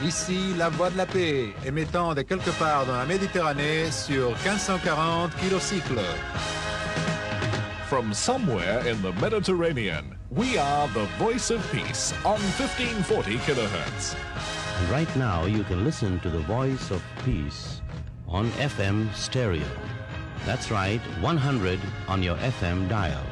Ici, la voix de la paix, émettant de quelque part dans la Méditerranée sur 1540 kilocycles. From somewhere in the Mediterranean, we are the voice of peace on 1540 kilohertz. And right now you can listen to the voice of peace on FM stereo. That's right, 100 on your FM dial.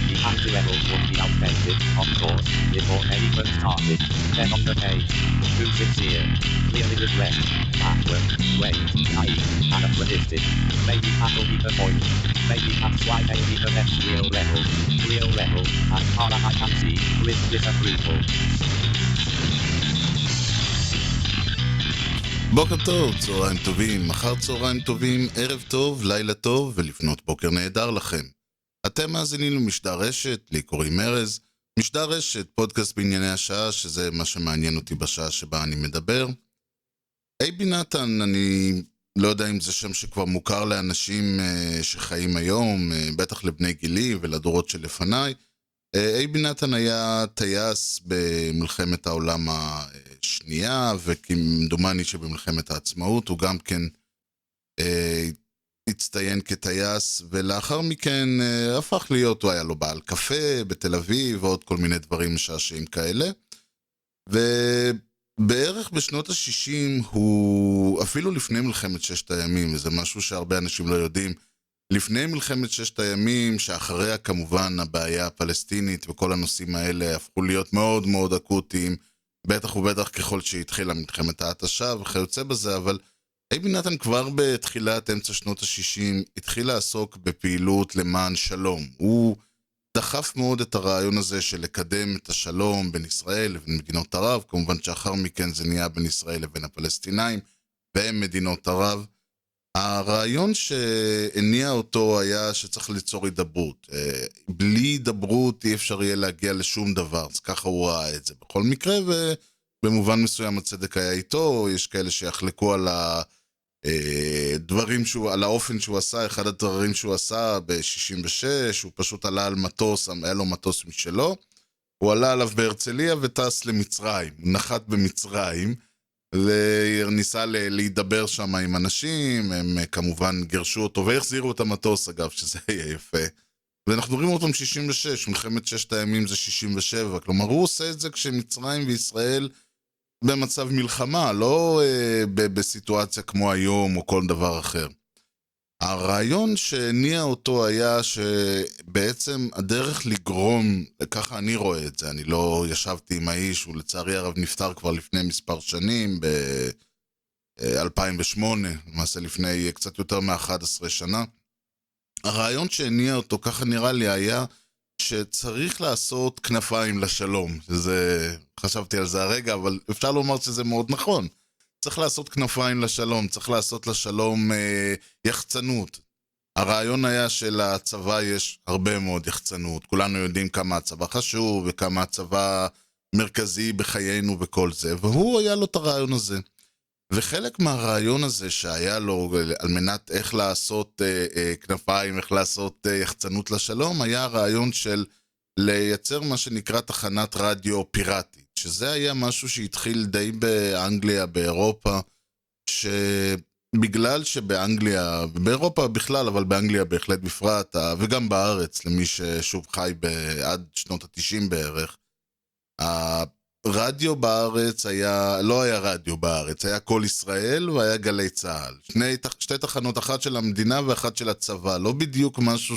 The anti-levels would be outdated, of course, before anyone started. Then on the page, too sincere, clearly regret, backward, way, naive, anachronistic. Maybe that'll be the point. Maybe that's why they need the next real level, as far as I can see, with disapproval. בוקר טוב, צהריים טובים, מחר צהריים טובים, ערב טוב, לילה טוב ולפנות בוקר נהדר לכם. אתם מאזינים למשדר רשת, לי קוראים ארז, משדר רשת, פודקאסט בענייני השעה, שזה מה שמעניין אותי בשעה שבה אני מדבר. אייבי נתן, אני לא יודע אם זה שם שכבר מוכר לאנשים שחיים היום, בטח לבני גילי ולדורות שלפניי. אייבי נתן היה טייס במלחמת העולם השנייה, וכמדומני שבמלחמת העצמאות הוא גם כן הצטיין כטייס, ולאחר מכן הפך להיות, הוא היה לו בעל קפה בתל אביב, ועוד כל מיני דברים משעשעים כאלה. ובערך בשנות ה-60 הוא, אפילו לפני מלחמת ששת הימים, וזה משהו שהרבה אנשים לא יודעים, לפני מלחמת ששת הימים, שאחריה כמובן הבעיה הפלסטינית וכל הנושאים האלה הפכו להיות מאוד מאוד אקוטיים, בטח ובטח ככל שהתחילה מלחמת ההתשה וכיוצא בזה, אבל אייבי נתן כבר בתחילת אמצע שנות ה-60 התחיל לעסוק בפעילות למען שלום. הוא דחף מאוד את הרעיון הזה של לקדם את השלום בין ישראל לבין מדינות ערב, כמובן שאחר מכן זה נהיה בין ישראל לבין הפלסטינאים והם מדינות ערב. הרעיון שהניע אותו היה שצריך ליצור הידברות. בלי הידברות אי אפשר יהיה להגיע לשום דבר, אז ככה הוא ראה את זה בכל מקרה, ובמובן מסוים הצדק היה איתו. יש כאלה שיחלקו על הדברים על האופן שהוא עשה. אחד הדברים שהוא עשה ב-66, הוא פשוט עלה על מטוס, היה לו מטוס משלו, הוא עלה עליו בהרצליה וטס למצרים, הוא נחת במצרים, וניסה להידבר שם עם אנשים, הם כמובן גרשו אותו והחזירו את המטוס, אגב, שזה היה יפה. ואנחנו רואים אותם 66, מלחמת ששת הימים זה 67, כלומר הוא עושה את זה כשמצרים וישראל במצב מלחמה, לא בסיטואציה כמו היום או כל דבר אחר. הרעיון שהניע אותו היה שבעצם הדרך לגרום, ככה אני רואה את זה, אני לא ישבתי עם האיש, הוא לצערי הרב נפטר כבר לפני מספר שנים, ב-2008, למעשה לפני קצת יותר מ-11 שנה. הרעיון שהניע אותו, ככה נראה לי, היה שצריך לעשות כנפיים לשלום. חשבתי על זה הרגע, אבל אפשר לומר שזה מאוד נכון. צריך לעשות כנפיים לשלום, צריך לעשות לשלום יחצנות. הרעיון היה שלצבא יש הרבה מאוד יחצנות. כולנו יודעים כמה הצבא חשוב וכמה הצבא מרכזי בחיינו וכל זה, והוא היה לו את הרעיון הזה. וחלק מהרעיון הזה שהיה לו על מנת איך לעשות כנפיים, איך לעשות יחצנות לשלום, היה הרעיון של לייצר מה שנקרא תחנת רדיו פיראטית, שזה היה משהו שהתחיל די באנגליה, באירופה, שבגלל שבאנגליה, באירופה בכלל, אבל באנגליה בהחלט בפרט, וגם בארץ, למי ששוב חי עד שנות ה-90 בערך, הרדיו בארץ לא היה רדיו בארץ, היה קול ישראל והיה גלי צהל. שתי תחנות, אחת של המדינה ואחת של הצבא, לא בדיוק משהו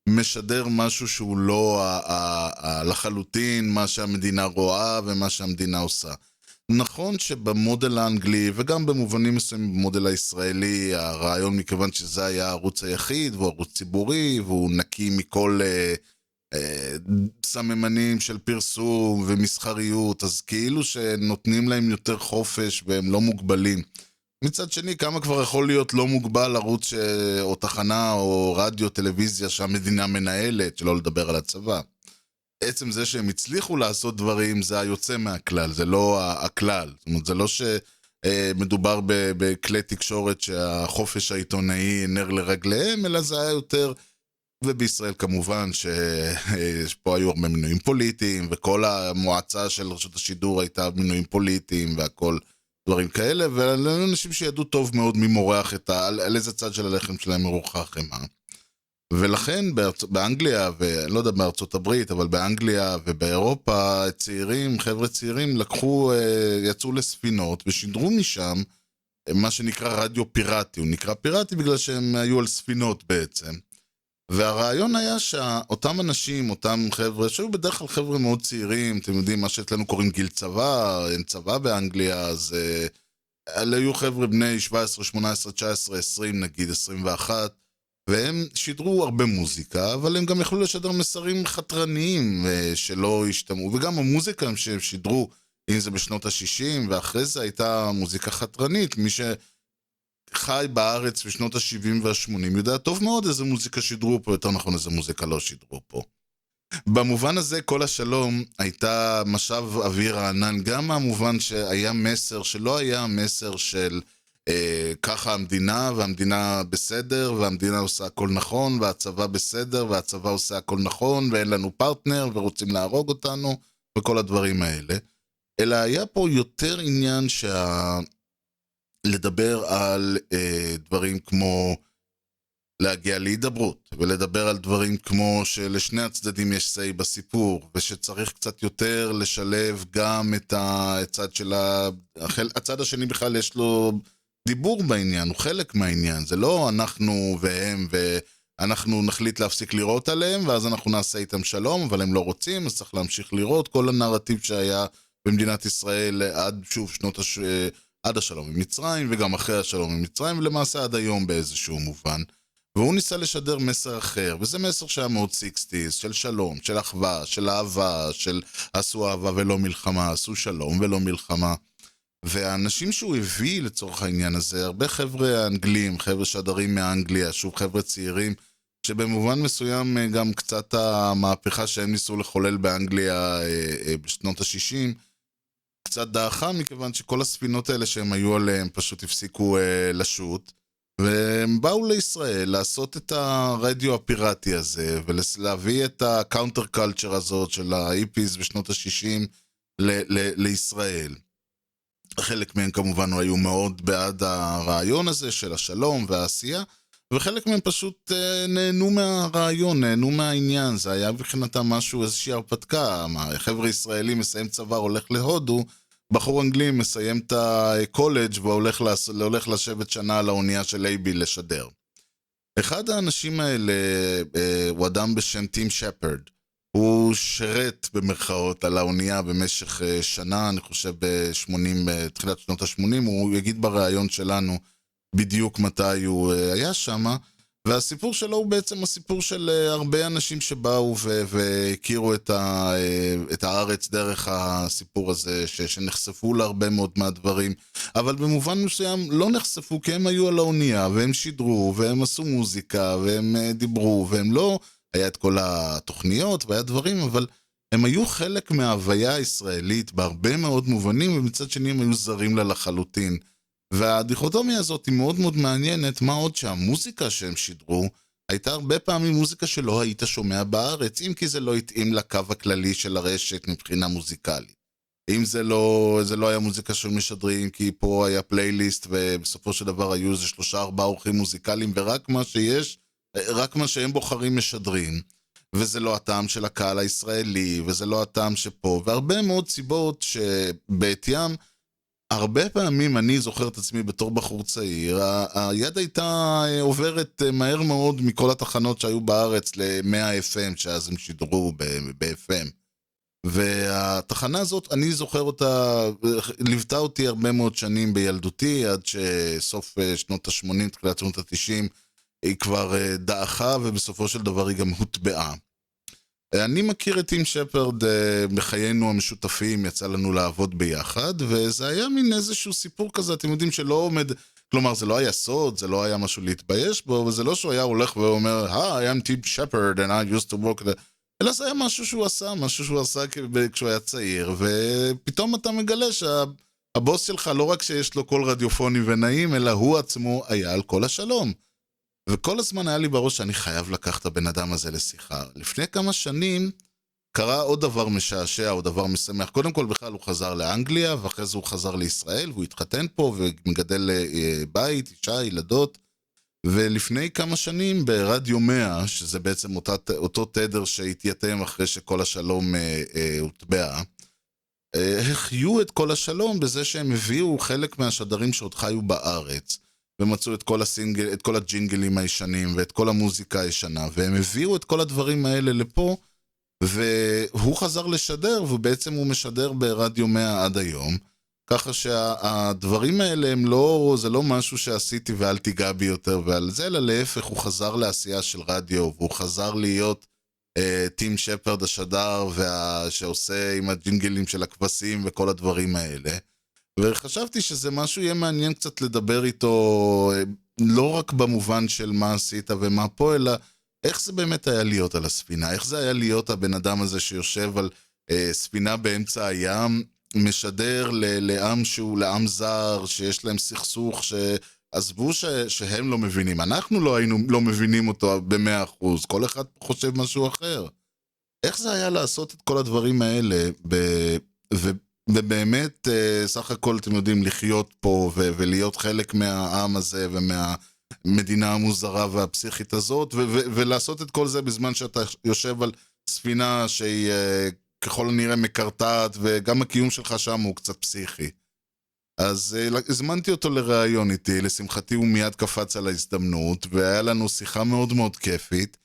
משדר משהו שהוא לא לחלוטין מה שהמדינה רואה ומה שהמדינה עושה. נכון שבמודל האנגלי וגם במובנים מסוימים במודל הישראלי, הרעיון מכיוון שזה היה הערוץ היחיד והוא ערוץ ציבורי והוא נקי מכל סממנים של פרסום ומסחריות, אז כאילו שנותנים להם יותר חופש והם לא מוגבלים. מצד שני, כמה כבר יכול להיות לא מוגבל ערוץ או תחנה או רדיו, טלוויזיה שהמדינה מנהלת, שלא לדבר על הצבא. עצם זה שהם הצליחו לעשות דברים, זה היוצא מהכלל, זה לא הכלל. זאת אומרת, זה לא שמדובר בכלי תקשורת שהחופש העיתונאי נר לרגליהם, אלא זה היה יותר ובישראל כמובן שפה היו הרבה מינויים פוליטיים, וכל המועצה של רשות השידור הייתה מינויים פוליטיים, והכל דברים כאלה, ואנשים שידעו טוב מאוד מי מורח על איזה צד של הלחם שלהם מרוחה חמה. ולכן באנגליה, ואני לא יודע בארצות הברית, אבל באנגליה ובאירופה, צעירים, חבר'ה צעירים, יצאו לספינות ושידרו משם מה שנקרא רדיו פיראטי. הוא נקרא פיראטי בגלל שהם היו על ספינות בעצם. והרעיון היה שאותם אנשים, אותם חבר'ה, שהיו בדרך כלל חבר'ה מאוד צעירים, אתם יודעים מה שאצלנו קוראים גיל צבא, אין צבא באנגליה, אז אלה היו חבר'ה בני 17, 18, 19, 20 נגיד, 21, והם שידרו הרבה מוזיקה, אבל הם גם יכלו לשדר מסרים חתרניים שלא השתמעו, וגם המוזיקה שהם שידרו, אם זה בשנות ה-60, ואחרי זה הייתה מוזיקה חתרנית, מי שחי בארץ בשנות ה-70 וה-80, יודע טוב מאוד איזה מוזיקה שידרו פה, יותר נכון איזה מוזיקה לא שידרו פה. במובן הזה כל השלום הייתה משב אוויר רענן, גם מהמובן שהיה מסר שלא היה מסר של ככה המדינה, והמדינה בסדר, והמדינה עושה הכל נכון, והצבא בסדר, והצבא עושה הכל נכון, ואין לנו פרטנר, ורוצים להרוג אותנו, וכל הדברים האלה. אלא היה פה יותר עניין לדבר על דברים כמו להגיע להידברות, ולדבר על דברים כמו שלשני הצדדים יש סי בסיפור, ושצריך קצת יותר לשלב גם את הצד של הצד השני בכלל יש לו דיבור בעניין, הוא חלק מהעניין, זה לא אנחנו והם ואנחנו נחליט להפסיק לראות עליהם, ואז אנחנו נעשה איתם שלום, אבל הם לא רוצים, אז צריך להמשיך לראות כל הנרטיב שהיה במדינת ישראל עד השלום עם מצרים, וגם אחרי השלום עם מצרים, ולמעשה עד היום באיזשהו מובן. והוא ניסה לשדר מסר אחר, וזה מסר שהיה מאוד 60s, של שלום, של אחווה, של אהבה, של עשו אהבה ולא מלחמה, עשו שלום ולא מלחמה. והאנשים שהוא הביא לצורך העניין הזה, הרבה חבר'ה אנגלים, חבר'ה שדרים מאנגליה, שוב חבר'ה צעירים, שבמובן מסוים גם קצת המהפכה שהם ניסו לחולל באנגליה בשנות ה-60, קצת דעכה, מכיוון שכל הספינות האלה שהם היו עליהם פשוט הפסיקו לשוט, והם באו לישראל לעשות את הרדיו הפיראטי הזה, ולהביא את הקאונטר קלצ'ר הזאת של האיפיז בשנות ה-60 לישראל. חלק מהם כמובן היו מאוד בעד הרעיון הזה של השלום והעשייה, וחלק מהם פשוט נהנו מהרעיון, נהנו מהעניין. זה היה מבחינתם משהו, איזושהי הרפתקה. חבר'ה ישראלי מסיים צבא, הולך להודו, בחור אנגלי מסיים את הקולג' והולך לשבת שנה על האונייה של אייבי לשדר. אחד האנשים האלה הוא אדם בשם טים שפרד. הוא שרת במרכאות על האונייה במשך שנה, אני חושב בתחילת שנות ה-80, הוא יגיד בריאיון שלנו בדיוק מתי הוא היה שם, והסיפור שלו הוא בעצם הסיפור של הרבה אנשים שבאו והכירו את הארץ דרך הסיפור הזה, שנחשפו להרבה מאוד מהדברים, אבל במובן מסוים לא נחשפו כי הם היו על האונייה, והם שידרו, והם עשו מוזיקה, והם דיברו, והם לא, היה את כל התוכניות והיה דברים, אבל הם היו חלק מההוויה הישראלית בהרבה מאוד מובנים, ומצד שני הם היו זרים לה לחלוטין. והדיכוטומיה הזאת היא מאוד מאוד מעניינת, מה עוד שהמוזיקה שהם שידרו הייתה הרבה פעמים מוזיקה שלא היית שומע בארץ, אם כי זה לא התאים לקו הכללי של הרשת מבחינה מוזיקלית. אם זה לא היה מוזיקה של משדרים, כי פה היה פלייליסט, ובסופו של דבר היו איזה 3-4 אורחים מוזיקליים, ורק מה שיש, רק מה שהם בוחרים משדרים. וזה לא הטעם של הקהל הישראלי, וזה לא הטעם שפה, והרבה מאוד סיבות שבעתיים, הרבה פעמים אני זוכר את עצמי בתור בחור צעיר, היד הייתה עוברת מהר מאוד מכל התחנות שהיו בארץ ל-100 FM, שאז הם שידרו ב-FM. והתחנה הזאת, אני זוכר אותה, ליוותה אותי הרבה מאוד שנים בילדותי, עד שסוף שנות ה-80, תחילת שנות ה-90, היא כבר דעכה, ובסופו של דבר היא גם הוטבעה. אני מכיר את טים שפרד בחיינו המשותפים, יצא לנו לעבוד ביחד, וזה היה מין איזשהו סיפור כזה, אתם יודעים שלא עומד, כלומר זה לא היה סוד, זה לא היה משהו להתבייש בו, וזה לא שהוא היה הולך ואומר, I am Tim Shepard and I used to work, אלא זה היה משהו שהוא עשה כשהוא היה צעיר, ופתאום אתה מגלה שהבוס שלך לא רק שיש לו קול רדיופוני ונעים, אלא הוא עצמו היה על כל השלום. וכל הזמן היה לי בראש שאני חייב לקחת את הבן אדם הזה לשיחה. לפני כמה שנים קרה עוד דבר משעשע, או דבר משמח. קודם כל בכלל הוא חזר לאנגליה, ואחרי זה הוא חזר לישראל, והוא התחתן פה ומגדל בית, אישה, ילדות. ולפני כמה שנים ברדיו 100, שזה בעצם אותו תדר שהתייתם אחרי שכל השלום הוטבע, החיו את כל השלום בזה שהם הביאו חלק מהשדרים שעוד חיו בארץ, ומצאו את כל הג'ינגלים הישנים ואת כל המוזיקה הישנה, והם הביאו את כל הדברים האלה לפה, והוא חזר לשדר, ובעצם הוא משדר ברדיו 100 עד היום, ככה שהדברים האלה זה לא משהו שעשיתי ואל תיגע בי יותר ועל זה, אלא להפך, הוא חזר לעשייה של רדיו, והוא חזר להיות טים שפרד השדר, שעושה עם הג'ינגלים של הכבשים וכל הדברים האלה. וחשבתי שזה משהו יהיה מעניין קצת לדבר איתו, לא רק במובן של מה עשית ומה פה, אלא איך זה באמת היה להיות על הספינה, איך זה היה להיות הבן אדם הזה שיושב על ספינה באמצע הים, משדר לעם שהוא לעם זר, שיש להם סכסוך, שעזבו שהם לא מבינים, אנחנו לא מבינים אותו ב100%, כל אחד חושב משהו אחר. איך זה היה לעשות את כל הדברים האלה, ובאמת, סך הכל אתם יודעים, לחיות פה ולהיות חלק מהעם הזה ומהמדינה המוזרה והפסיכית הזאת, ולעשות את כל זה בזמן שאתה יושב על ספינה שהיא ככל הנראה מקרטעת, וגם הקיום שלך שם הוא קצת פסיכי. אז הזמנתי אותו לראיון איתי, לשמחתי הוא מיד קפץ על ההזדמנות, והיה לנו שיחה מאוד מאוד כיפית,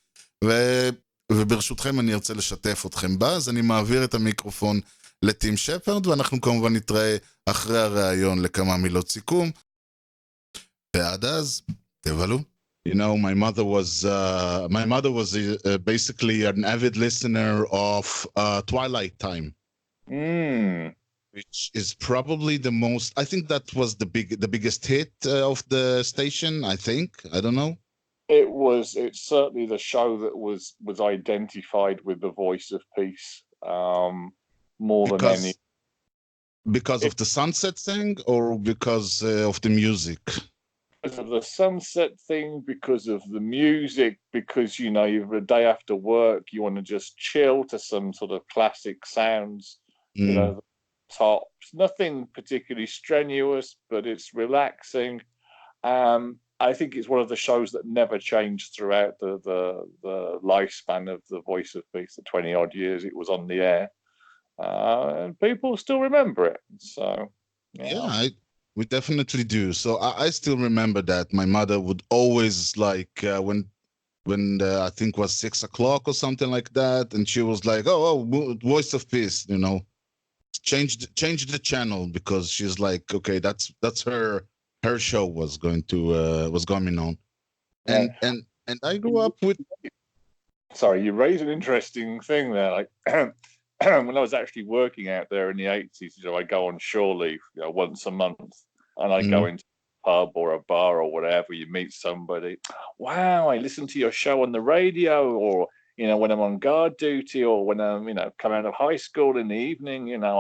וברשותכם אני ארצה לשתף אתכם בה, אז אני מעביר את המיקרופון לטים שפרד, ואנחנו כמובן נתראה אחרי הראיון לכמה מילות סיכום. ועד אז, תבלו. You know, my mother was basically an avid listener of Twilight Time, which is probably the most. I think that was the biggest hit of the station. I think, I don't know. It's certainly the show that was identified with the voice of peace more than any. Because of the sunset thing, or because of the music? Because of the sunset thing, because of the music, because, you know, you've a day after work, you want to just chill to some sort of classic sounds, you know, the tops, nothing particularly strenuous, but it's relaxing. I think it's one of the shows that never changed throughout the lifespan of the Voice of Peace, the 20 odd years it was on the air. And people still remember it. So, yeah, we definitely do. So I still remember that my mother would always when I think was 6 o'clock or something like that, and she was like, "Oh, Voice of Peace," you know, change the channel, because she's like, okay, that's her show was going on, and I grew up with. Sorry, you raised an interesting thing there. Like when I was actually working out there in the 80s, you know, I go on shore leave, you know, once a month, and I go into a pub or a bar or whatever. You meet somebody. Wow, I listen to your show on the radio, or you know, when I'm on guard duty, or when I'm, you know, come out of high school in the evening, you know,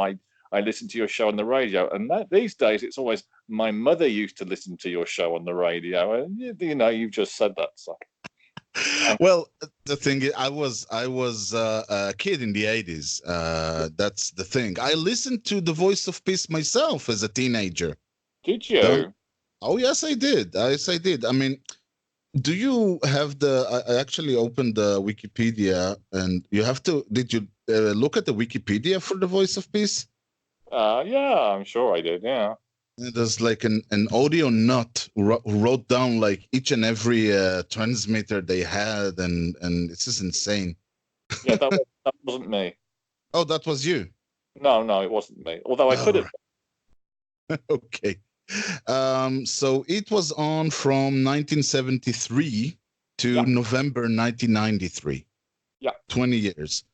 I listen to your show on the radio. And that these days, it's always my mother used to listen to your show on the radio, and you know, you've just said that. So. Well, the thing is, I was a kid in the 80s. That's the thing. I listened to the Voice of Peace myself as a teenager. Did you? Oh, yes, I did. Yes, I did. I mean, do you have I actually opened the Wikipedia, and you have to. Did you look at the Wikipedia for the Voice of Peace? Yeah, I'm sure I did. Yeah. There's like an audio nut who wrote down like each and every transmitter they had, and it's just insane. Yeah, that wasn't me. Oh, that was you? No, it wasn't me. Although I could have. Okay. So it was on from 1973 to November 1993. Yeah. 20 years.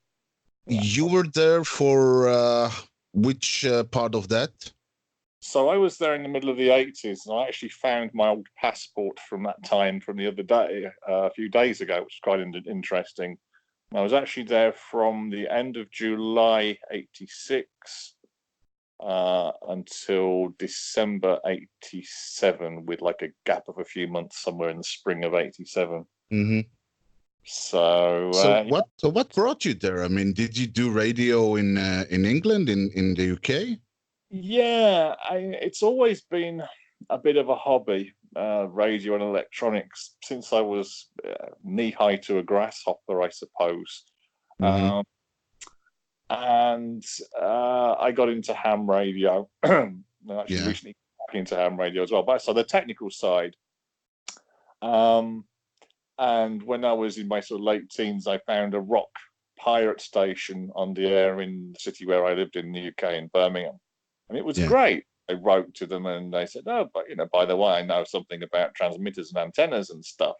Yeah. You were there for which part of that? So I was there in the middle of the 80s, and I actually found my old passport from that time from the other day, a few days ago, which is quite interesting. I was actually there from the end of July 86 until December 87, with like a gap of a few months somewhere in the spring of 87. Mm-hmm. So what brought you there? I mean, did you do radio in England, in the UK? Yeah, it's always been a bit of a hobby, radio and electronics, since I was knee-high to a grasshopper, I suppose. Mm-hmm. And I got into ham radio. Actually, recently got into ham radio as well. But so the technical side. And when I was in my sort of late teens, I found a rock pirate station on the air in the city where I lived in the UK, in Birmingham. And it was great. I wrote to them and they said, "Oh, but by the way, I know something about transmitters and antennas and stuff."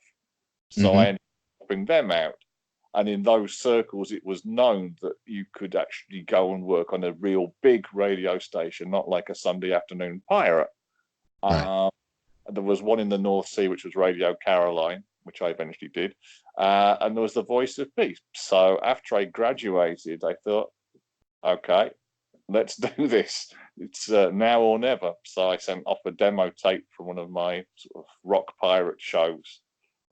So I ended up helping them out. And in those circles, it was known that you could actually go and work on a real big radio station, not like a Sunday afternoon pirate. Right. There was one in the North Sea, which was Radio Caroline, which I eventually did. And there was the Voice of Peace. So after I graduated, I thought, okay, let's do this. It's now or never. So I sent off a demo tape from one of my sort of rock pirate shows.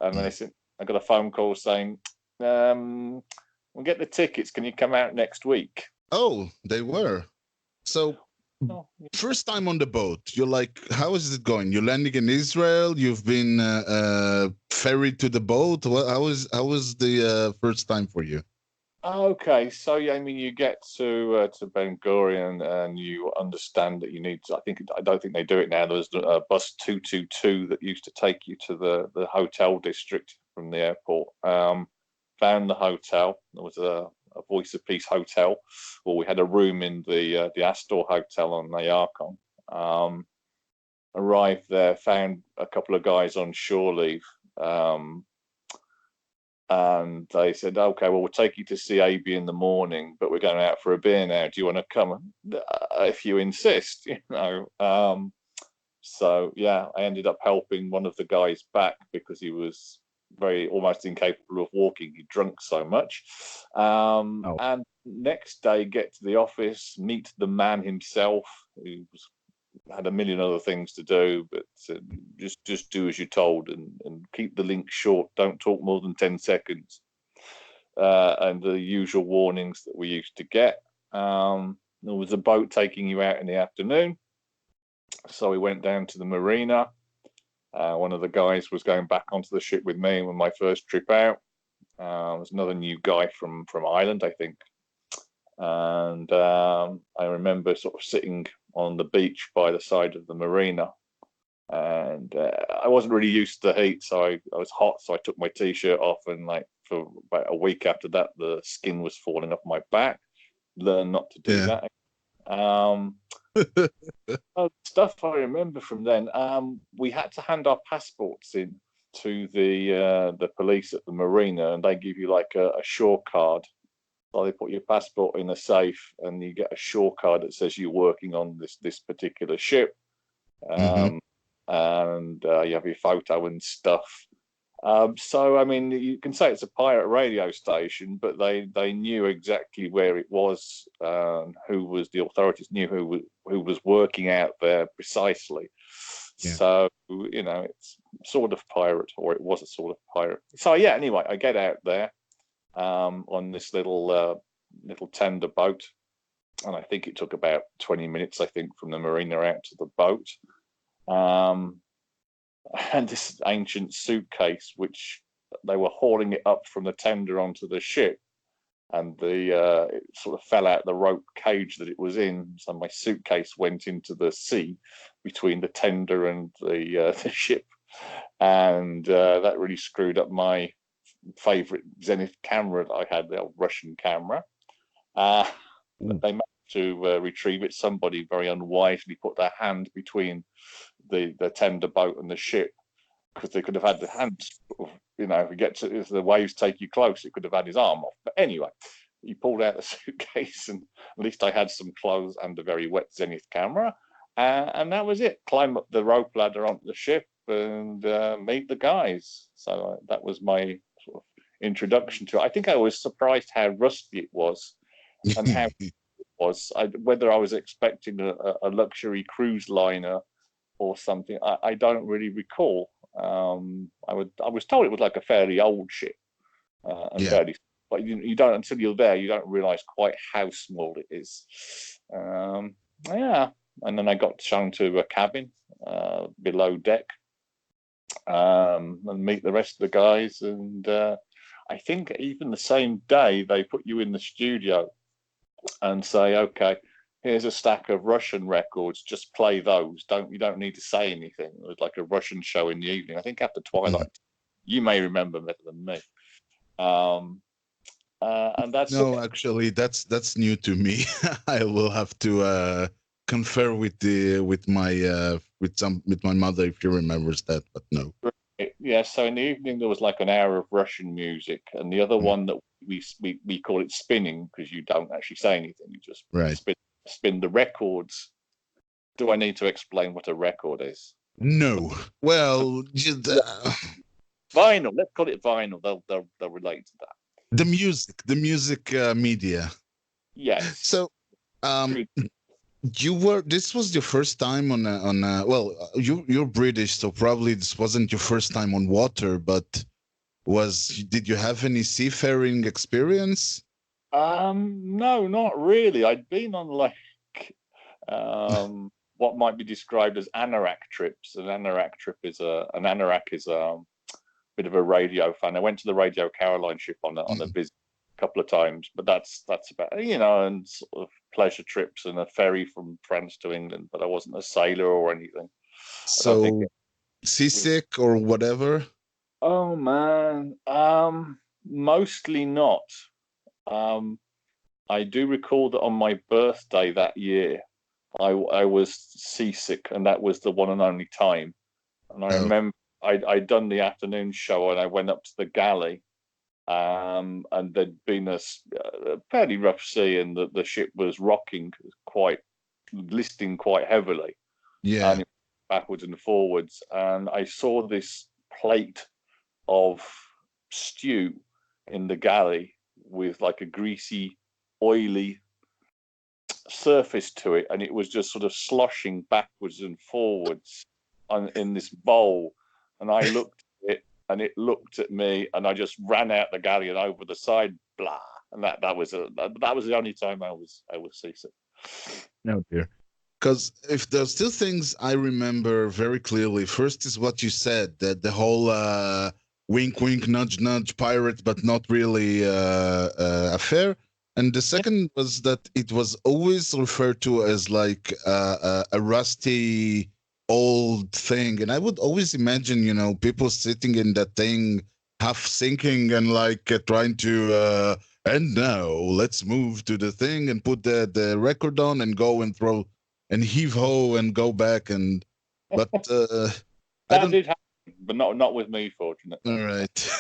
And then I got a phone call saying, we'll get the tickets. Can you come out next week? Oh, they were. So first time on the boat, you're like, how is it going? You're landing in Israel. You've been ferried to the boat. How was the first time for you? Okay, so I mean, you get to Ben Gurion and you understand that you need to. I don't think they do it now. There's a bus 222 that used to take you to the hotel district from the airport. Found the hotel. There was a Voice of Peace hotel, or we had a room in the Astor Hotel on Nayarkon. Arrived there, found a couple of guys on shore leave, and they said, "Okay, well, we'll take you to see Aibey in the morning, but we're going out for a beer now. Do you want to come? If you insist, So yeah, I ended up helping one of the guys back because he was almost incapable of walking. He drunk so much. And next day, get to the office, meet the man himself, who had a million other things to do, but just do as you're told and keep the link short. Don't talk more than 10 seconds. And the usual warnings that we used to get. There was a boat taking you out in the afternoon. So we went down to the marina. One of the guys was going back onto the ship with me on my first trip out. There was another new guy from Ireland, I think. And I remember sort of sitting on the beach by the side of the marina. And I wasn't really used to the heat, so I was hot, so I took my T-shirt off. And like for about a week after that, the skin was falling off my back. Learned not to do that. Stuff I remember from then. We had to hand our passports in to the police at the marina, and they give you like a shore card. So they put your passport in a safe, and you get a shore card that says you're working on this particular ship, and you have your photo and stuff. So I mean, you can say it's a pirate radio station, but they knew exactly where it was, the authorities knew who was working out there precisely. Yeah. So it's sort of pirate, or it was a sort of pirate. So yeah, anyway, I get out there on this little tender boat, and I think it took about 20 minutes, I think, from the marina out to the boat. And this ancient suitcase, which they were hauling it up from the tender onto the ship, and it sort of fell out the rope cage that it was in. So my suitcase went into the sea between the tender and the ship, and that really screwed up my favorite Zenith camera that I had, the old Russian camera. They managed to retrieve it. Somebody very unwisely put their hand between the tender boat and the ship, because they could have had the hand, if the waves take you close, it could have had his arm off. But anyway, he pulled out the suitcase, and at least I had some clothes and a very wet Zenith camera, and that was it. Climb up the rope ladder onto the ship and meet the guys. So that was my sort of introduction to it. I think I was surprised how rusty it was, and how was. Whether I was expecting a luxury cruise liner or something, I don't really recall. I was told it was like a fairly old ship, fairly, but you don't, until you're there, you don't realize quite how small it is. And then I got shown to a cabin below deck, and meet the rest of the guys. And I think even the same day they put you in the studio and say, okay, here's a stack of Russian records, just play those. You don't need to say anything. It was like a Russian show in the evening, I think after twilight. You may remember better than me. And that's actually that's new to me. I will have to confer with my mother if she remembers that, but no. Yeah, so in the evening there was like an hour of Russian music, and the other one that we call it spinning, because you don't actually say anything, you just spin the records. Do I need to explain what a record is? No. Well, vinyl. Let's call it vinyl. They'll relate to that. The music media. Yes. So, this was your first time on well, you're British, so probably this wasn't your first time on water, but did you have any seafaring experience? No, not really. I'd been on what might be described as anorak trips. An anorak is a bit of a radio fan. I went to the Radio Caroline ship on a visit a couple of times, but that's about, and sort of pleasure trips and a ferry from France to England, but I wasn't a sailor or anything. So seasick or whatever? Oh man, mostly not. I do recall that on my birthday that year, I was seasick, and that was the one and only time. And I remember I'd done the afternoon show, and I went up to the galley, and there'd been a fairly rough sea, and the ship was rocking listing quite heavily. Yeah. And backwards and forwards. And I saw this plate of stew in the galley with like a greasy, oily surface to it, and it was just sort of sloshing backwards and forwards in this bowl. And I looked at it, and it looked at me, and I just ran out the galley and over the side, blah. And that was the only time I was seasick. No, dear. Because if there's two things I remember very clearly, first is what you said, that the whole wink, wink, nudge, nudge, pirate, but not really affair. And the second was that it was always referred to as like a rusty old thing. And I would always imagine, people sitting in that thing, half sinking and like trying to, and now let's move to the thing and put the record on and go and throw and heave ho and go back. But that did happen, but not with me, fortunately. All right.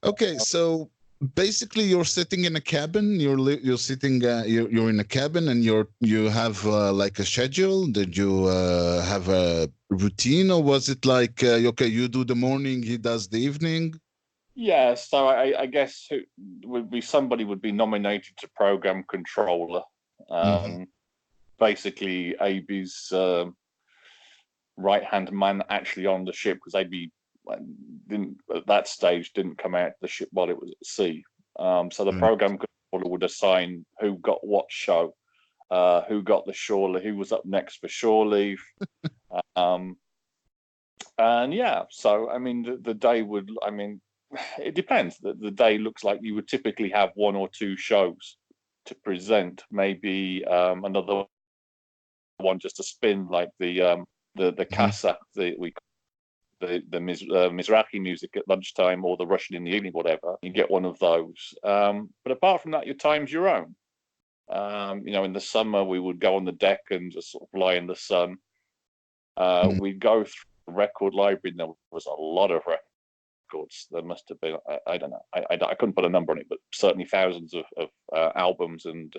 Okay, so basically you're sitting in a cabin. You're sitting. You're in a cabin, and you have like a schedule. Did you have a routine, or was it like okay, you do the morning, he does the evening? Yeah, so I guess somebody would be nominated to program controller. Basically, Aibie's right-hand man actually on the ship, because Aibie at that stage didn't come out the ship while it was at sea. So the program controller would assign who got what show, who got the shore leave, who was up next for shore leave. And yeah, so I mean, the day would, it depends. The day looks like you would typically have one or two shows to present, maybe another one just to spin, like the Kasa, the Mizrahi music at lunchtime, or the Russian in the evening, whatever. You get one of those. But apart from that, your time's your own. In the summer, we would go on the deck and just sort of lie in the sun. We'd go through the record library, and there was a lot of records. There must have been, I don't know, I couldn't put a number on it, but certainly thousands of albums, and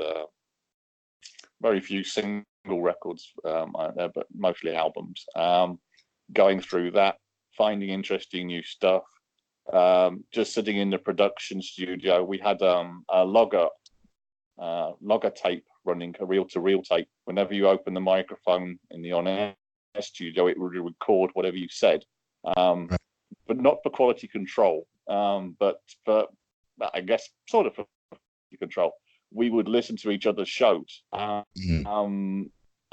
very few single records out there, but mostly albums. Going through that, finding interesting new stuff. Just sitting in the production studio, we had a logger tape running a reel-to-reel tape. Whenever you open the microphone in the on-air studio, it would record whatever you said, but not for quality control, but for, I guess, sort of for quality control. We would listen to each other's shows.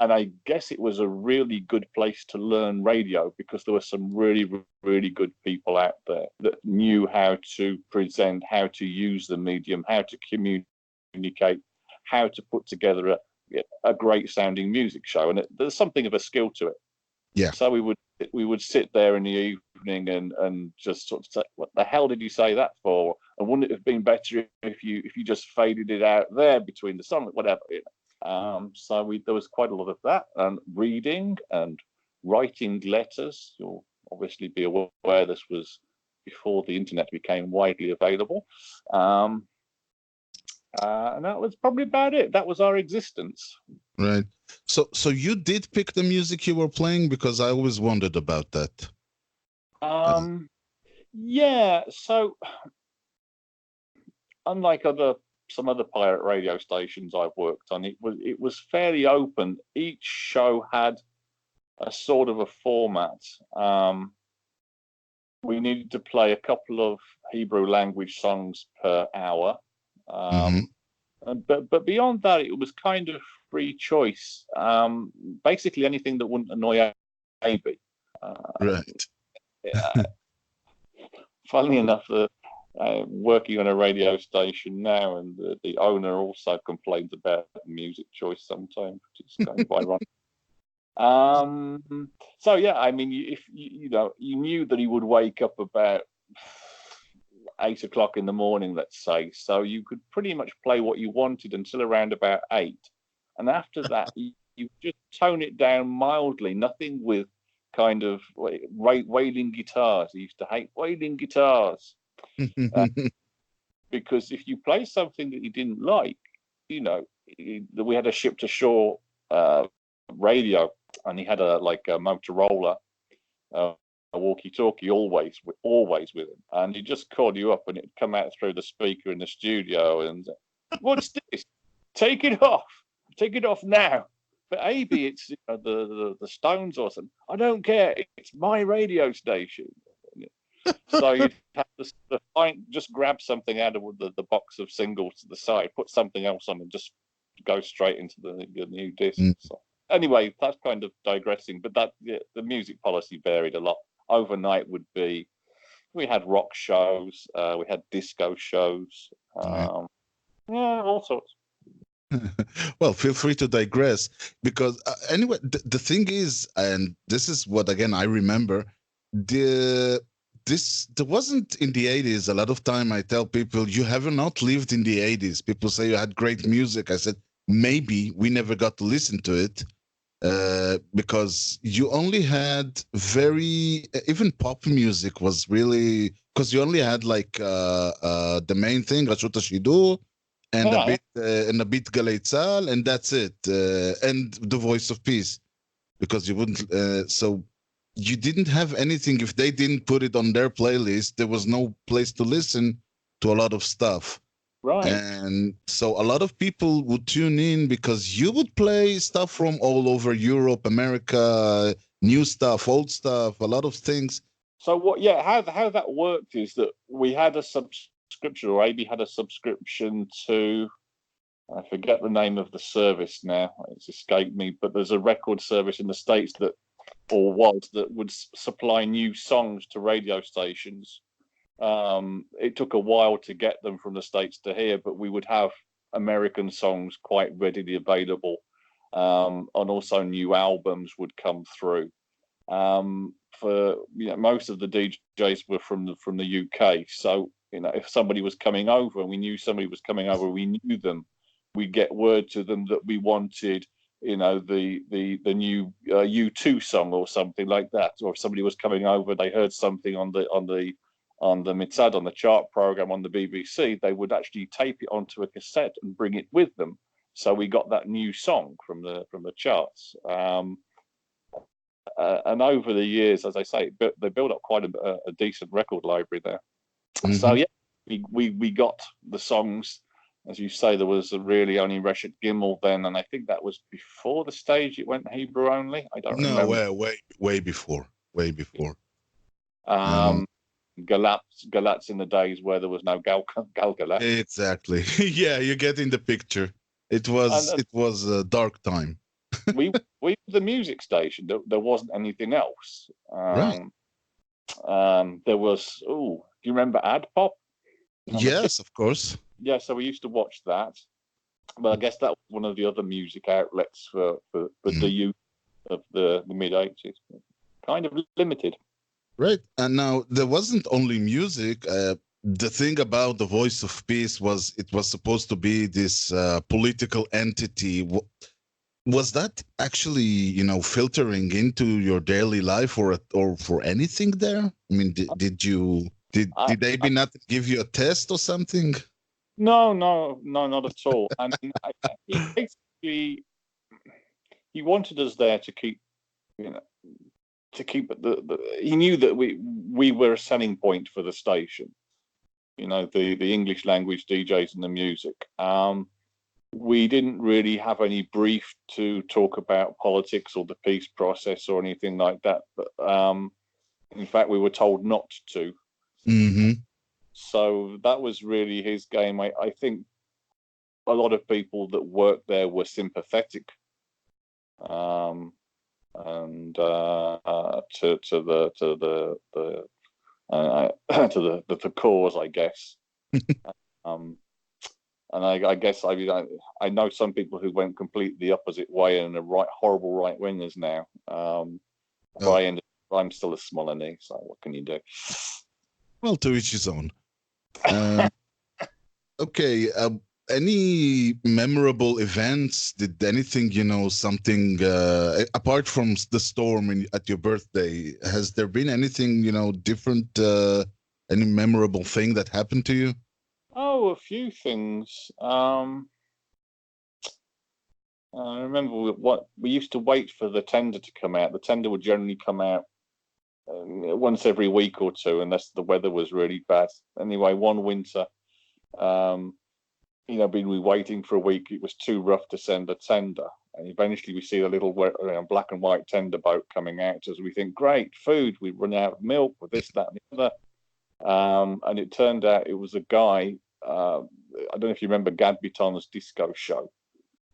And I guess it was a really good place to learn radio because there were some really, really good people out there that knew how to present, how to use the medium, how to communicate, how to put together a great sounding music show. And there's something of a skill to it. Yeah. So we would sit there in the evening and just sort of say, what the hell did you say that for? And wouldn't it have been better if you just faded it out there between the song, whatever, you know? So there was quite a lot of that, and reading and writing letters. You'll obviously be aware this was before the internet became widely available. And that was probably about it. That was our existence. Right. So you did pick the music you were playing, because I always wondered about that. Yeah. So unlike some other pirate radio stations I've worked on, it was fairly open. Each show had a sort of a format. We needed to play a couple of Hebrew language songs per hour. But beyond that, it was kind of free choice. Basically anything that wouldn't annoy Maybe. Right. Funnily enough, working on a radio station now, and the owner also complains about music choice sometimes, which is kind of ironic. So yeah, I mean, if you knew that he would wake up about 8 o'clock in the morning, let's say, so you could pretty much play what you wanted until around about 8, and after that, you just tone it down mildly. Nothing with kind of wailing guitars. I used to hate wailing guitars. Because if you play something that you didn't like, we had a ship to shore radio, and he had a Motorola, a walkie-talkie always with him, and he just called you up and it'd come out through the speaker in the studio and, what's this? Take it off now. But Maybe it's the Stones or something. I don't care. It's my radio station. So you'd have to just grab something out of the box of singles to the side, put something else on, and just go straight into the new disc. So, anyway, that's kind of digressing. But the music policy varied a lot. Overnight we had rock shows, we had disco shows, all sorts. Well, feel free to digress, because anyway, the thing is, and this is what again I remember, there wasn't in the 80s. A lot of time I tell people, you have not lived in the 80s. People say you had great music. I said, maybe we never got to listen to it, because you only had even pop music was really, because you only had the main thing, רשות השידור, and a bit גלי צה"ל, and that's it, and the Voice of Peace, because you wouldn't, so you didn't have anything. If they didn't put it on their playlist, there was no place to listen to a lot of stuff. Right. And so a lot of people would tune in because you would play stuff from all over Europe, America, new stuff, old stuff, a lot of things. So how that worked is that we had a subscription, or Maybe had a subscription to, I forget the name of the service now, it's escaped me, but there's a record service in the States that would supply new songs to radio stations. It took a while to get them from the States to here, but we would have American songs quite readily available, and also new albums would come through. Most of the DJs were from the UK, so if somebody was coming over and we knew somebody was coming over, we knew them, we'd get word to them that we wanted the new U2 song or something like that. Or if somebody was coming over, they heard something on the Mitzad, on the chart program on the BBC, they would actually tape it onto a cassette and bring it with them. So we got that new song from the charts. And over the years, as I say, they built up quite a decent record library there. So yeah, we got the songs as you say, there was really only Reshet Gimel then, and I think that was before the stage it went Hebrew only. I don't remember. No, way before. Galatz in the days where there was no Galgalat. Exactly. Yeah, you're getting the picture. It was a dark time. we were the music station. There wasn't anything else. Right. There was. Do you remember Ad Pop? Yes, of course. Yeah, so we used to watch that. But I guess that was one of the other music outlets for the youth of the mid 80s. Kind of limited. Right. And now there wasn't only music. The thing about the Voice of Peace was it was supposed to be this political entity. Was that actually, filtering into your daily life or for anything there? I mean, did Maybe not give you a test or something? No, not at all. I mean, he wanted us there to keep, he knew that we were a selling point for the station. The English language DJs and the music. We didn't really have any brief to talk about politics or the peace process or anything like that. But in fact, we were told not to. Mm-hmm. So that was really his game. I think a lot of people that worked there were sympathetic, and to the cause, I guess. And I guess I know some people who went completely the opposite way and are horrible right wingers now. I'm still a smaller knee, so what can you do? Well, to each his own. Okay. Any memorable events? Did anything, something apart from the storm at your birthday? Has there been anything, different? Any memorable thing that happened to you? Oh, a few things. I remember what we used to wait for the tender to come out. The tender would generally come out once every week or two, unless the weather was really bad. Anyway, one winter, been waiting for a week. It was too rough to send a tender, and eventually we see a little black and white tender boat coming out. As we think, great food. We run out of milk with this, that, and the other. And it turned out it was a guy. I don't know if you remember Gad Biton's disco show.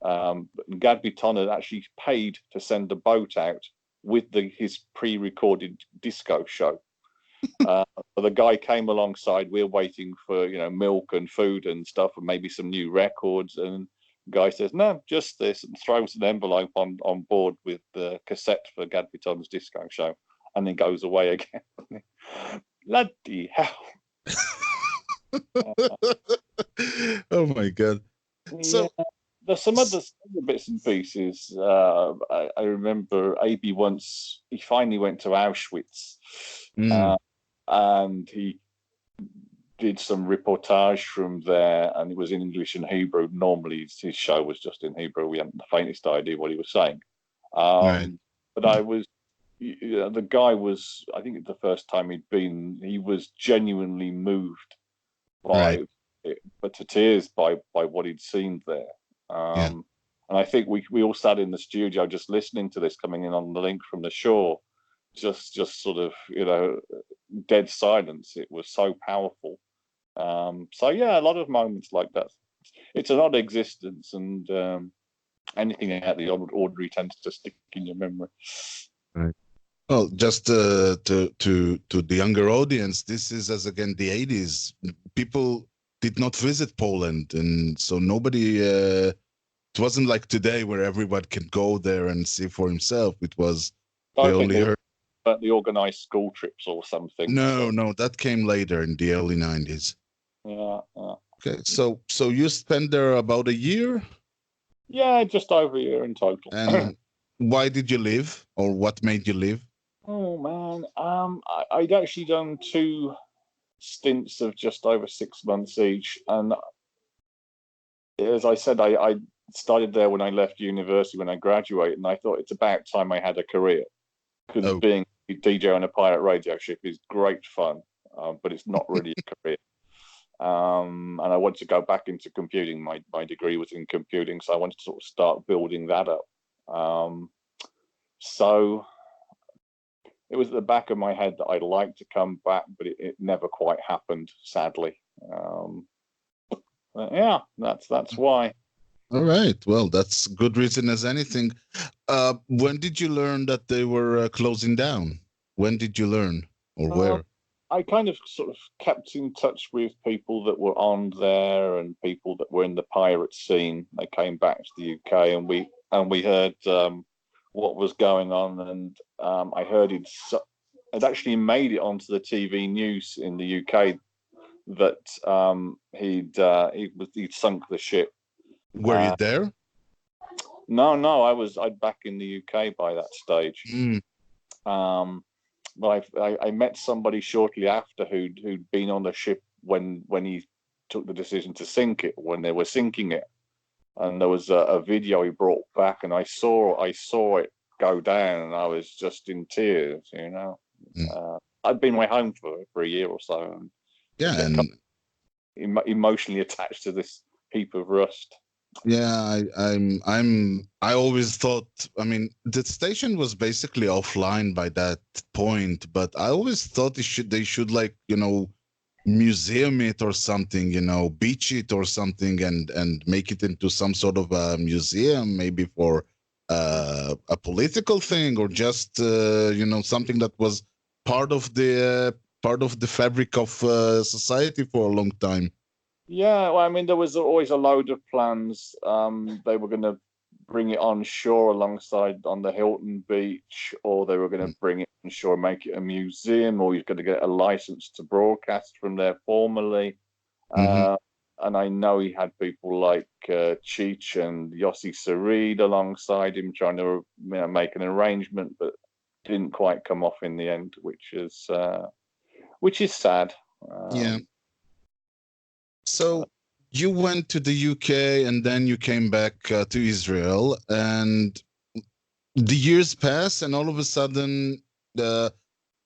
But Gad Biton had actually paid to send a boat out with his pre-recorded disco show. So the guy came alongside. We're waiting for milk and food and stuff, and maybe some new records. And the guy says, "No, just this," and throws an envelope on board with the cassette for Gad Biton's disco show, and then goes away again. Bloody hell! Oh my god! So. Yeah. There's some other bits and pieces. I remember Maybe once he finally went to Auschwitz, and he did some reportage from there, and it was in English and Hebrew. Normally his show was just in Hebrew. We hadn't the faintest idea what he was saying. Right. But the guy was, I think the first time he'd been, he was genuinely moved by, but to tears by what he'd seen there. And I think we all sat in the studio just listening to this coming in on the link from the shore, just sort of dead silence. It was so powerful. So yeah, a lot of moments like that. It's an odd existence, and anything out of the ordinary tends to stick in your memory. Right. Well, just to the younger audience, this is as again the 80s. People did not visit Poland, and so nobody. It wasn't like today where everyone can go there and see for himself. It was they only heard about the organized school trips or something. No, that came later in the early 90s. Yeah. Okay, so you spent there about a year? Yeah, just over a year in total. And why did you leave, or what made you leave? Oh man, I'd actually done 2 stints of just over 6 months each, and as I said, I started there when I left university, when I graduated, and I thought it's about time I had a career, because being a DJ on a pirate radio ship is great fun, but it's not really a career. And I wanted to go back into computing. My degree was in computing, so I wanted to sort of start building that up. So it was at the back of my head that I'd like to come back, but it never quite happened, sadly. Yeah, that's why. All right. Well, that's good reason as anything. When did you learn that they were closing down? When did you learn, or where? I kind of sort of kept in touch with people that were on there and people that were in the pirate scene. They came back to the UK, and we heard what was going on, and I heard it actually made it onto the TV news in the UK that he'd sunk the ship. Were you there? No, I'd back in the UK by that stage. But I met somebody shortly after who'd been on the ship when he took the decision to sink it, when they were sinking it, and there was a video he brought back, and I saw it go down, and I was just in tears. You know, I'd been away home for a year or so, and and emotionally attached to this heap of rust. Yeah, I always thought, I mean, the station was basically offline by that point, but I always thought they should like, you know, museum it or something, you know, beach it or something, and make it into some sort of a museum, maybe for a political thing, or just you know, something that was part of the fabric of society for a long time. Yeah, well, I mean, there was always a load of plans. They were going to bring it on shore alongside on the Hilton Beach, or they were going to bring it on shore, make it a museum, or you're going to get a license to broadcast from there formally. And I know he had people like Cheech and Yossi Sarid alongside him trying to, you know, make an arrangement, but didn't quite come off in the end, which is sad. Yeah. So you went to the UK and then you came back to Israel, and the years pass, and all of a sudden,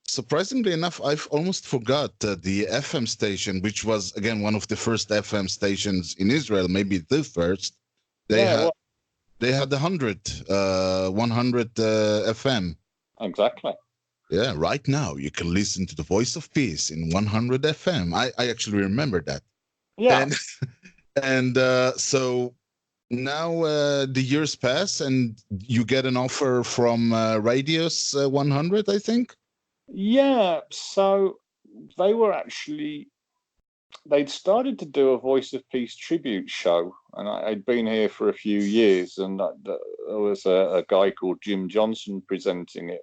surprisingly enough, I've almost forgot the FM station, which was again one of the first FM stations in Israel, maybe the first. They had 100 FM. Exactly. Yeah, right now you can listen to the Voice of Peace in 100 FM. I actually remember that. Yeah. And so now the years pass, and you get an offer from Radius 100, I think. Yeah. So they'd started to do a Voice of Peace tribute show, and I'd been here for a few years, and there was a guy called Jim Johnson presenting it,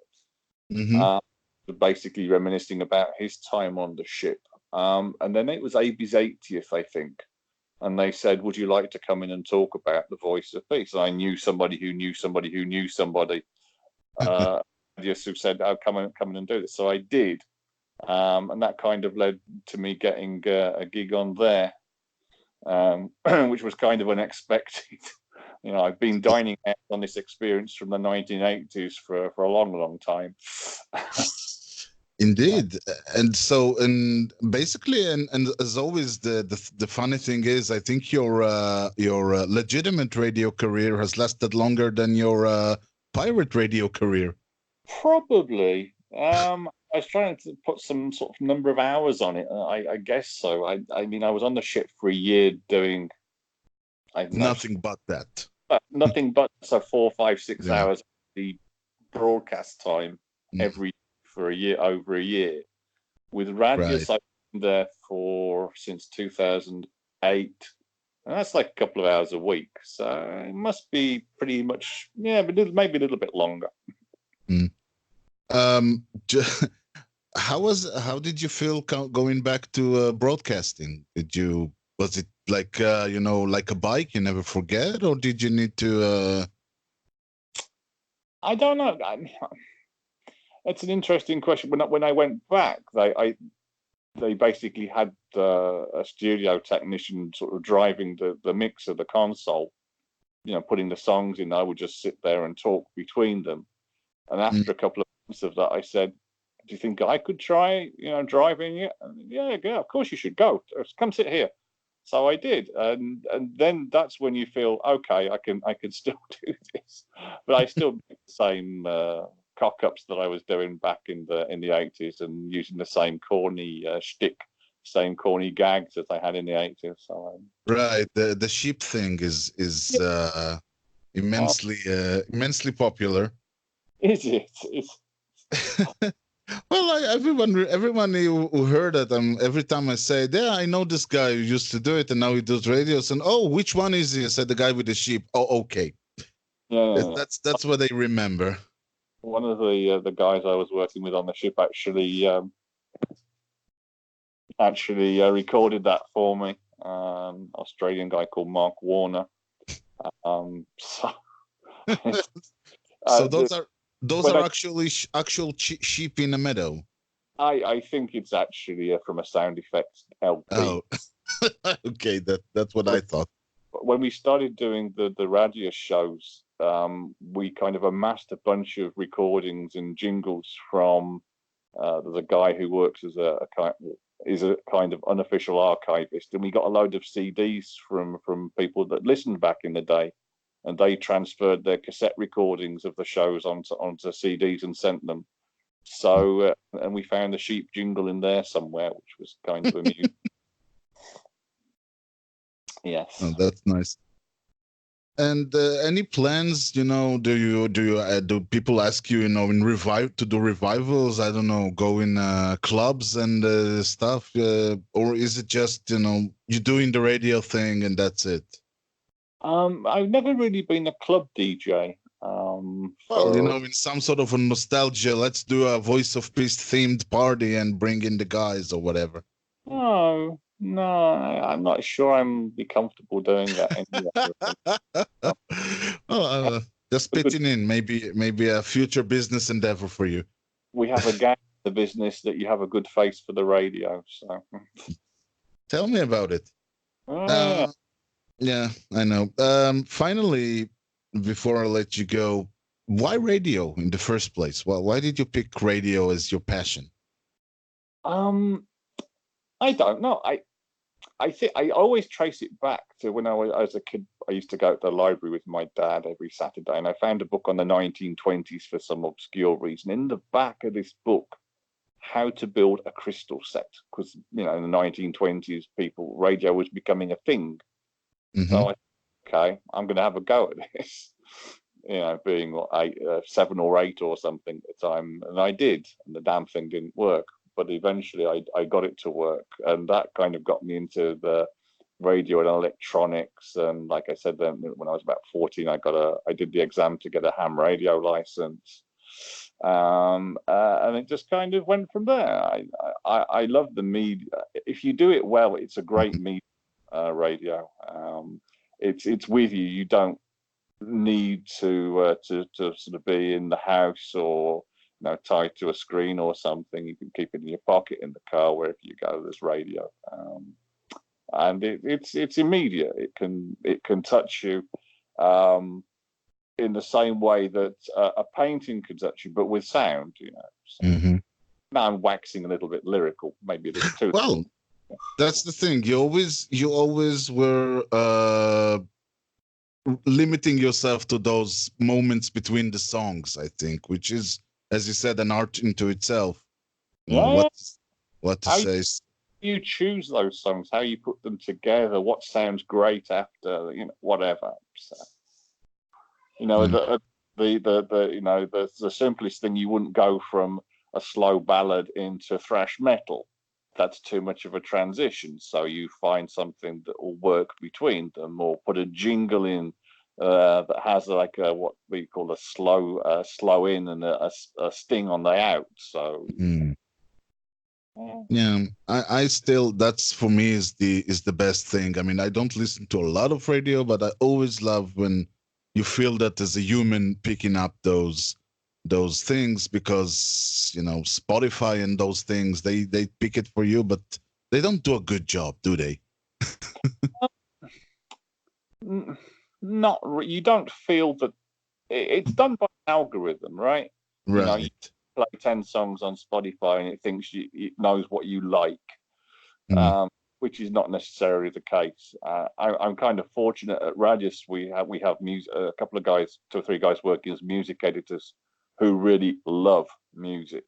basically reminiscing about his time on the ship. And then it was Aibie's 80th, I think. And they said, would you like to come in and talk about the Voice of Peace? And I knew somebody who knew somebody who knew somebody. Just who said, "Oh, come in and do this." So I did. And that kind of led to me getting a gig on there, which was kind of unexpected. You know, I've been dining out on this experience from the 1980s for a long, long time. Indeed. And so, and basically, and as always, the funny thing is, I think your legitimate radio career has lasted longer than your pirate radio career. Probably. I was trying to put some sort of number of hours on it. I guess so. I mean, I was on the ship for a year doing nothing but that. Nothing but 4, 5, 6 hours the broadcast time every for a year, over a year. With Radius, I've been there since 2008, and that's like a couple of hours a week. So it must be pretty much, but maybe a little bit longer. How did you feel going back to broadcasting? Was it like like a bike you never forget, or did you need to? I don't know. It's an interesting question. When I went back, they basically had a studio technician sort of driving the mix of the console, putting the songs in. I would just sit there and talk between them. And after a couple of months of that, I said, do you think I could try, driving it? Yeah, of course you should go. Come sit here. So I did, and then that's when you feel okay. I can still do this, but I still do the same cock-ups that I was doing back in the 80s, and using the same corny shtick, same corny gags as I had in the 80s. So right, the sheep thing is immensely popular. Is it? It's Well, everyone who heard it, every time I say, yeah, I know this guy who used to do it and now he does radios, and which one is he? I said, the guy with the sheep. Oh, okay. yeah. That's what they remember. One of the guys I was working with on the ship actually recorded that for me. Australian guy called Mark Warner. So those are actually actual sheep in a meadow. I think it's actually from a sound effects LP. Oh, okay, that's what I thought. When we started doing the radio shows, we kind of amassed a bunch of recordings and jingles from. There's a guy who works as a kind of unofficial archivist, and we got a load of CDs from people that listened back in the day. And they transferred their cassette recordings of the shows onto CDs and sent them. So, and we found the sheep jingle in there somewhere, which was kind of amusing. Yes. Oh, that's nice. And any plans? Do people ask you, to do revivals? I don't know, go in clubs and stuff, or is it just you're doing the radio thing and that's it? I've never really been a club DJ. In some sort of a nostalgia, let's do a Voice of Peace themed party and bring in the guys or whatever. No, I'm not sure I'm be comfortable doing that anyway. Just pitching in, maybe a future business endeavor for you. We have a gang in the business that you have a good face for the radio. So, tell me about it. Yeah, I know. Finally, before I let you go, why radio in the first place? Well, why did you pick radio as your passion? I don't know. I think I always trace it back to when I was a kid. I used to go to the library with my dad every Saturday, and I found a book on the 1920s for some obscure reason. In the back of this book, how to build a crystal set, because in the 1920s, radio was becoming a thing. Mm-hmm. So I'm going to have a go at this. Being 7 or 8 or something at the time, and I did, and the damn thing didn't work. But eventually, I got it to work, and that kind of got me into the radio and electronics. And like I said, then when I was about 14, I did the exam to get a ham radio license, and it just kind of went from there. I love the media. If you do it well, it's a great media. Radio, it's with you. You don't need to sort of be in the house or tied to a screen or something. You can keep it in your pocket, in the car, wherever you go. There's radio, and it's immediate. It can touch you in the same way that a painting can touch you, but with sound. So, now I'm waxing a little bit lyrical, maybe a little too. Well. That's the thing. You always were limiting yourself to those moments between the songs, I think, which is, as you said, an art into itself. What to say. You choose those songs, how you put them together, what sounds great after, whatever. So, the simplest thing, you wouldn't go from a slow ballad into thrash metal. That's too much of a transition. So you find something that will work between them, or put a jingle in that has like what we call a slow in and a sting on the out. So yeah, I still, that's for me is the best thing. I mean, I don't listen to a lot of radio, but I always love when you feel that as a human picking up those things, because Spotify and those things, they pick it for you, but they don't do a good job, do they? You don't feel that it's done by an algorithm, right? Right. play 10 songs on Spotify and it thinks it knows what you like, which is not necessarily the case. I'm kind of fortunate at Radius. We have a couple of guys, 2 or 3 guys working as music editors who really love music.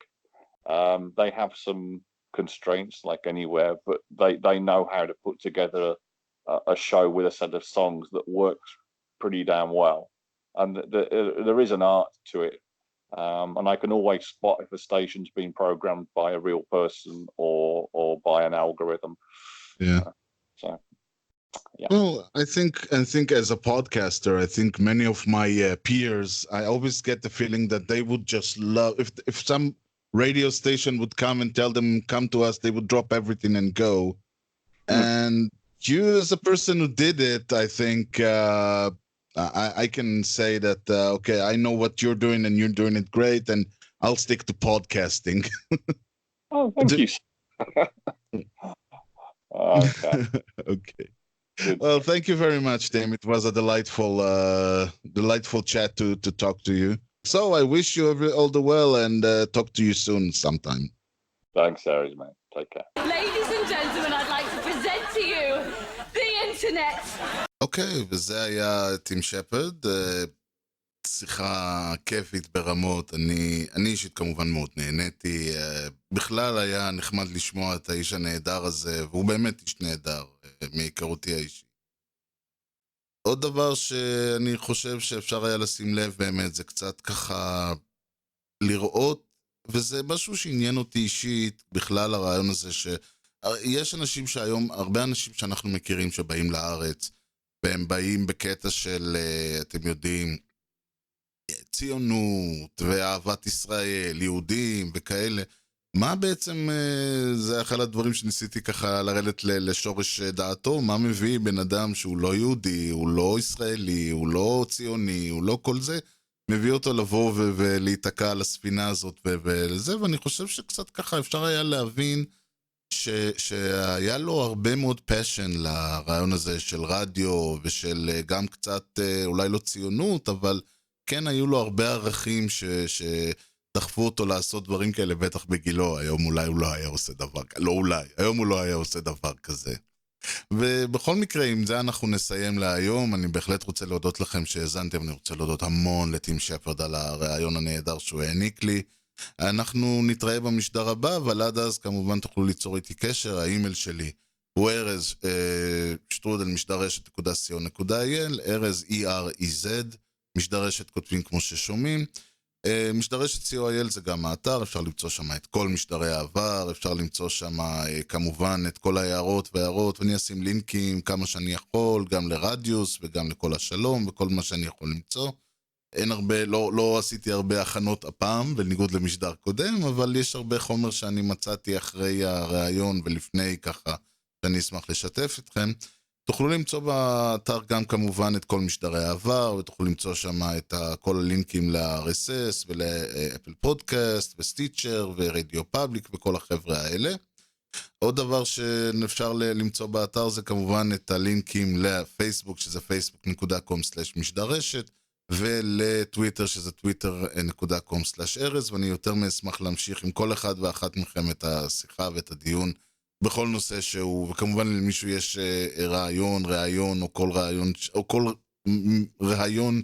They have some constraints like anywhere, but they know how to put together a show with a set of songs that works pretty damn well. And there is an art to it. And I can always spot if a station's been programmed by a real person or by an algorithm. Yeah. So, yeah. Well, I think as a podcaster, I think many of my peers, I always get the feeling that they would just love if some radio station would come and tell them come to us, they would drop everything and go. And you, as a person who did it, I think I can say that okay, I know what you're doing and you're doing it great, and I'll stick to podcasting. Oh, thank you. Okay. Okay. Well, thank you very much, Tim. It was a delightful chat to talk to you. So I wish you all the well and talk to you soon sometime. Thanks, Aries, mate. Take care. Ladies and gentlemen, I'd like to present to you the internet. אוקיי, וזה היה טים שפרד, שיחה כיפית ברמות, אני אישית כמובן מאוד נהניתי, בכלל היה נחמד לשמוע את האיש הנהדר הזה, והוא באמת איש נהדר, מהיכרותי האישי. עוד דבר שאני חושב שאפשר היה לשים לב באמת, זה קצת ככה לראות, וזה משהו שעניין אותי אישית, בכלל הרעיון הזה שיש אנשים שהיום, הרבה אנשים שאנחנו מכירים שבאים לארץ, והם באים בקטע של, אתם יודעים, ציונות ואהבת ישראל, יהודים וכאלה. מה בעצם, זה אחד הדברים שניסיתי ככה לרדת לשורש דעתו, מה מביא בן אדם שהוא לא יהודי, הוא לא ישראלי, הוא לא ציוני, הוא לא כל זה, מביא אותו לבוא ולהיתקע על הספינה הזאת ולזה, ואני חושב שקצת ככה אפשר היה להבין שהיה לו הרבה מאוד פשן לרעיון הזה של רדיו ושל גם קצת, אולי לא ציונות, אבל כן היו לו הרבה ערכים שדחפו אותו לעשות דברים כאלה, בטח בגילו. היום אולי הוא לא היה עושה דבר כזה, לא אולי, היום הוא לא היה עושה דבר כזה. ובכל מקרה, עם זה אנחנו נסיים להיום. אני בהחלט רוצה להודות לכם שהאזנתם, אני רוצה להודות המון לטים שפרד על הרעיון הנהדר שהוא העניק לי. אנחנו נתראה במשדר הבא, אבל עד אז כמובן תוכלו ליצור איתי קשר. האימייל שלי הוא ארז @משדרשת.co.il, ארז EREZ, משדרשת כותבים כמו ששומעים. משדרשת co.il זה גם האתר, אפשר למצוא שם את כל משדרי העבר, אפשר למצוא שם כמובן את כל ההערות והערות, ואני אשים לינקים כמה שאני יכול, גם לרדיוס וגם לכל השלום וכל מה שאני יכול למצוא. אין הרבה, לא עשיתי הרבה הכנות הפעם, בניגוד למשדר קודם, אבל יש הרבה חומר שאני מצאתי אחרי הרעיון ולפני ככה, שאני אשמח לשתף אתכם. תוכלו למצוא באתר גם כמובן את כל משדרי העבר, ותוכלו למצוא שם את כל הלינקים ל-RSS ולאפל פודקאסט וסטיצ'ר ורדיו פאבליק וכל החבר'ה האלה. עוד דבר שאפשר למצוא באתר זה כמובן את הלינקים לפייסבוק, שזה facebook.com/משדרשת, ולטוויטר שזה twitter.com/ארז, ואני יותר מאשמח להמשיך עם כל אחד ואחת מכם את השיחה ואת הדיון בכל נושא שהוא, וכמובן למישהו יש ראיון או כל ראיון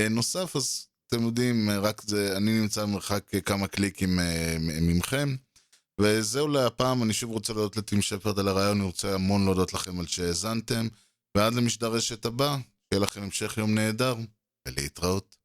נוסף, אז אתם יודעים, רק זה, אני נמצא במרחק כמה קליקים ממכם. וזהו להפעם, אני שוב רוצה להודות לטים שפרד על הרעיון, אני רוצה המון להודות לכם על שהאזנתם, ועד למשדרשת הבא, שיהיה לכם המשך יום נהדר, ולהתראות.